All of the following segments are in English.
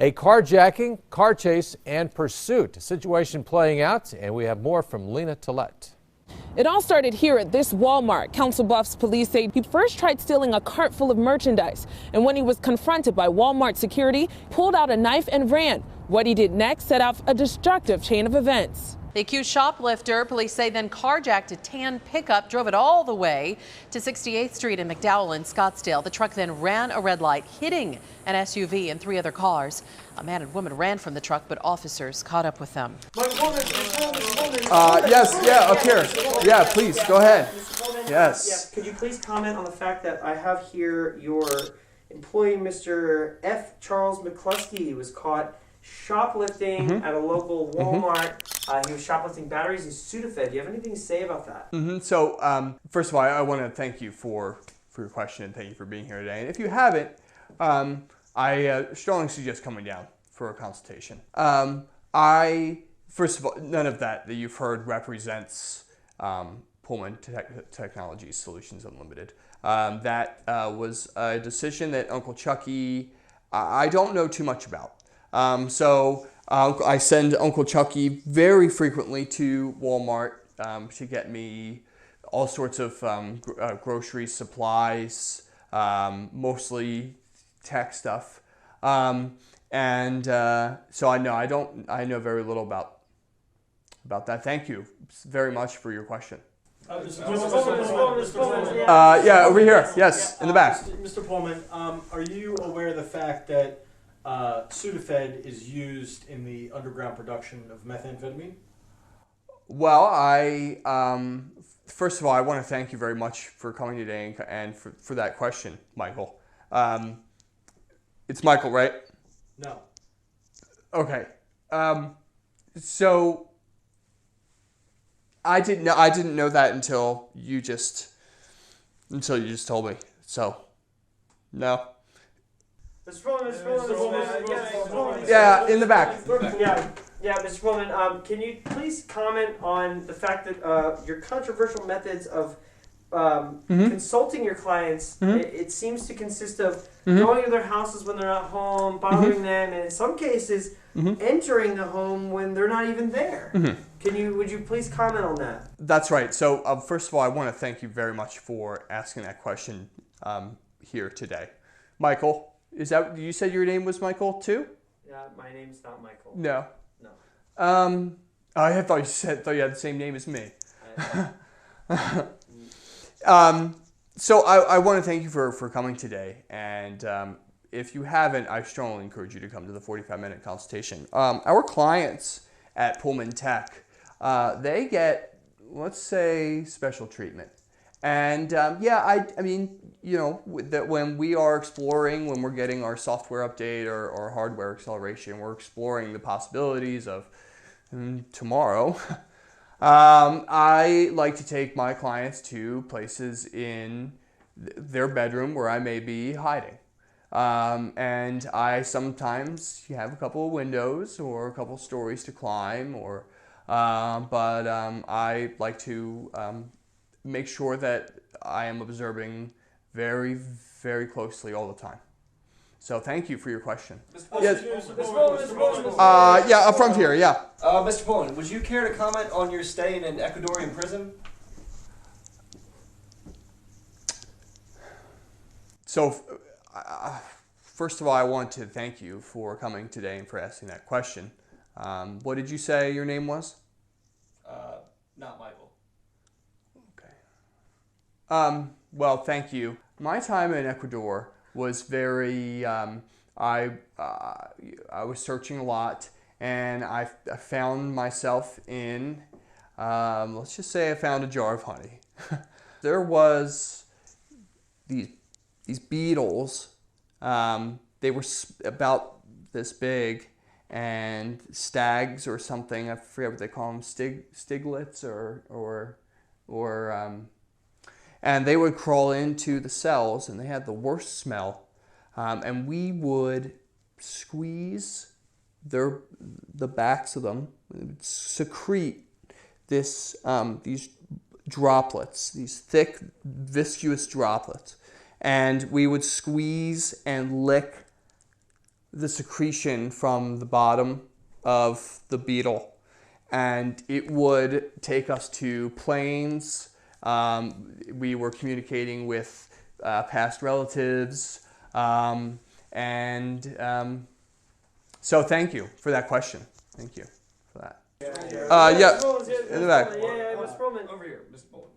A carjacking, car chase, and pursuit. A situation playing out, and we have more from Lena Tillett. It all started here at this Walmart. Council Bluffs police say he first tried stealing a cart full of merchandise, and when he was confronted by Walmart security, pulled out a knife and ran. What he did next set off a destructive chain of events. The accused shoplifter, police say, then carjacked a tan pickup, drove it all the way to 68th Street in McDowell in Scottsdale. The truck then ran a red light, hitting an SUV and 3 other cars. A man and woman ran from the truck, but officers caught up with them. Yes, up here. Yeah, please, go ahead. Yes. Yes, could you please comment on the fact that I have here your employee, Mr. F. Charles McClusky, was caught shoplifting at a local Walmart. He was shoplifting batteries and Sudafed. Do you have anything to say about that? So, first of all, I want to thank you for your question and thank you for being here today. And if you haven't, I strongly suggest coming down for a consultation. First of all, none of that you've heard represents Pullman Technologies Solutions Unlimited. That was a decision that Uncle Chucky, I don't know too much about. So I send Uncle Chucky very frequently to Walmart to get me all sorts of grocery supplies, mostly tech stuff. So I know very little about that. Thank you very much for your question. Yeah, over here. Yes, in the back. Mr. Pullman, are you aware of the fact that Sudafed is used in the underground production of methamphetamine? Well, first of all, I want to thank you very much for coming today and for that question, Michael. It's Michael, right? No. Okay. So I didn't know that until you just told me. So no. Mr. Pullman. Yeah, in the back. Yeah, Mr. Pullman, can you please comment on the fact that your controversial methods of consulting your clients, it seems to consist of going to their houses when they're not home, bothering them, and in some cases, entering the home when they're not even there. Would you please comment on that? That's right. So first of all, I want to thank you very much for asking that question here today. Michael, you said your name was Michael too? Yeah, my name's not Michael. No. No. I thought you had the same name as me. So I want to thank you for coming today, and if you haven't, I strongly encourage you to come to the 45-minute consultation. Our clients at Pullman Tech, they get, let's say, special treatment. And I mean, that when we are exploring, when we're getting our software update or hardware acceleration, we're exploring the possibilities of tomorrow. I like to take my clients to places in their bedroom where I may be hiding. And I sometimes have a couple of windows or a couple of stories to climb, but I like to make sure that I am observing very, very closely all the time. So thank you for your question. Yes. Yeah, up front here, yeah. Mr. Pullman, would you care to comment on your stay in an Ecuadorian prison? So, first of all, I want to thank you for coming today and for asking that question. What did you say your name was? Not Michael. Okay. Well, thank you. My time in Ecuador was very, I was searching a lot, and I found myself in, let's just say I found a jar of honey. There was these beetles, they were about this big, and stags or something, I forget what they call them, stiglets and they would crawl into the cells, and they had the worst smell. And we would squeeze the backs of them, secrete these droplets, these thick, viscous droplets. And we would squeeze and lick the secretion from the bottom of the beetle, and it would take us to planes. We were communicating with past relatives, so thank you for that question. Thank you for that. Yeah, in the back. Yeah, Mr. Pullman. Over here, Mr. Pullman.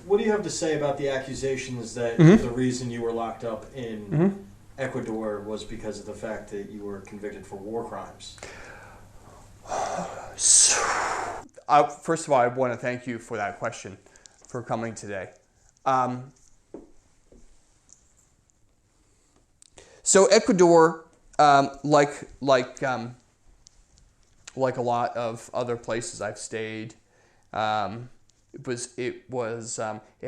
What do you have to say about the accusations that the reason you were locked up in Ecuador was because of the fact that you were convicted for war crimes? First of all, I want to thank you for that question, for coming today. So Ecuador, like a lot of other places I've stayed, it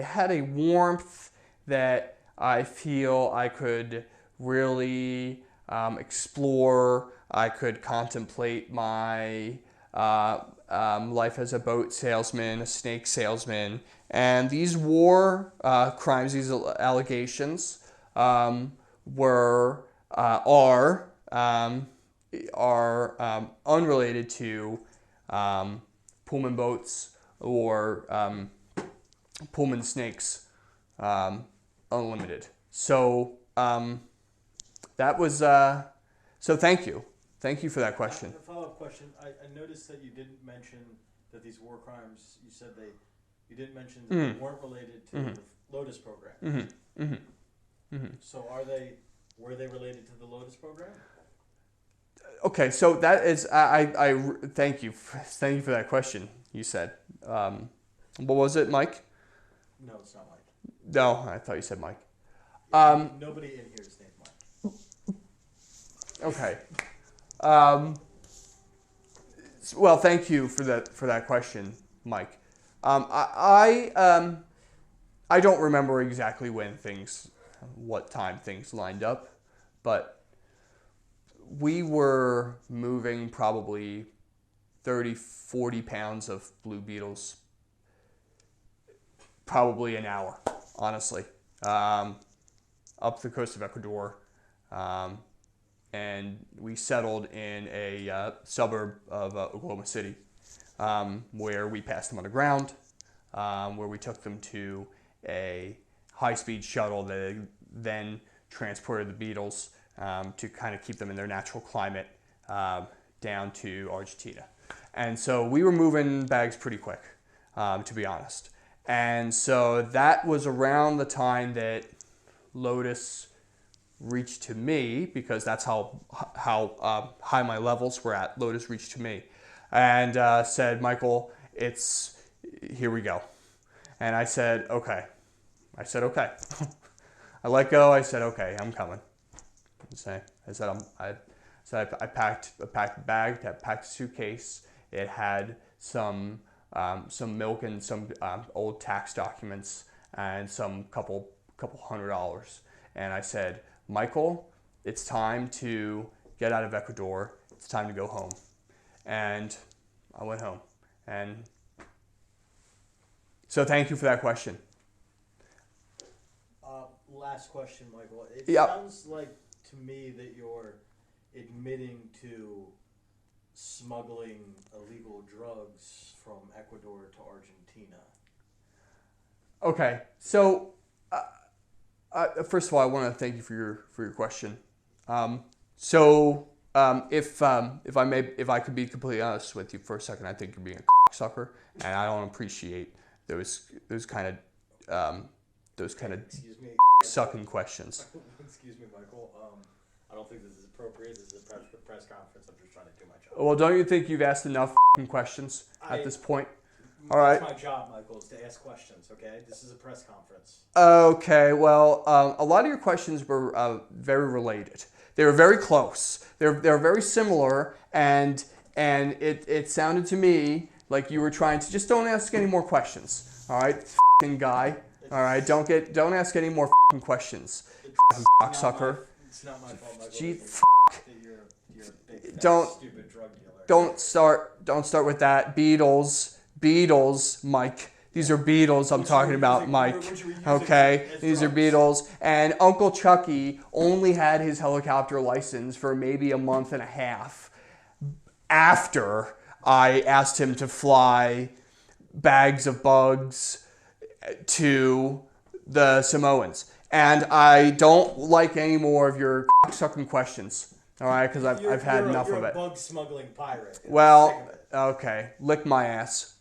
had a warmth that I feel I could really explore. I could contemplate my life as a boat salesman, a snake salesman, and these war crimes, these allegations, are unrelated to Pullman boats or Pullman snakes, unlimited. So that was so. Thank you for that question. A follow-up question. I noticed that you didn't mention that these war crimes. You said you didn't mention that they weren't related to the Lotus program. So were they related to the Lotus program? Okay, so that is I thank you for that question. You said, what was it, Mike? No, it's not Mike. No, I thought you said Mike. Nobody in here is named Mike. Okay. Well, thank you for that question, Mike. I don't remember exactly what time things lined up, but we were moving probably 30, 40 pounds of blue beetles, probably an hour, honestly, up the coast of Ecuador. And we settled in a suburb of Oklahoma City, where we passed them on the ground, where we took them to a high-speed shuttle that then transported the beetles to kind of keep them in their natural climate down to Argentina. And so we were moving bags pretty quick, to be honest. And so that was around the time that Lotus reached to me, because that's how high my levels were at. Lotus reached to me and said, "Michael, here we go." And I said, "Okay." I let go. I said, "Okay, I'm coming." I packed a bag, I packed a suitcase. It had some milk and some old tax documents and some couple $100. And I said, "Michael, it's time to get out of Ecuador. It's time to go home." And I went home. And so thank you for that question. Last question, Michael. It Yep. sounds like to me that you're admitting to smuggling illegal drugs from Ecuador to Argentina. Okay, so first of all, I want to thank you for your question. If I could be completely honest with you for a second, I think you're being a sucker, and I don't appreciate those kind of Excuse me. sucking questions. Excuse me, Michael. I don't think this is appropriate. This is a press conference. I'm just trying to do my job. Well, don't you think you've asked enough questions at this point? All right. That's my job, Michael, is to ask questions, okay? This is a press conference. Okay, well, a lot of your questions were very related. They were very close. They're very similar, and it sounded to me like you were trying to just don't ask any more questions. All right, f***ing guy. All right, don't ask any more f***ing questions. F***ing cocksucker. It's not my fault, Michael. Gee, You're a big, Don't start with that. Beatles, Mike. These are beetles I'm talking about, Mike. Okay? These are beetles. And Uncle Chucky only had his helicopter license for maybe a month and a half after I asked him to fly bags of bugs to the Samoans. And I don't like any more of your sucking questions. All right? Because I've had enough of it. You're a bug smuggling pirate. Well, okay. Lick my ass.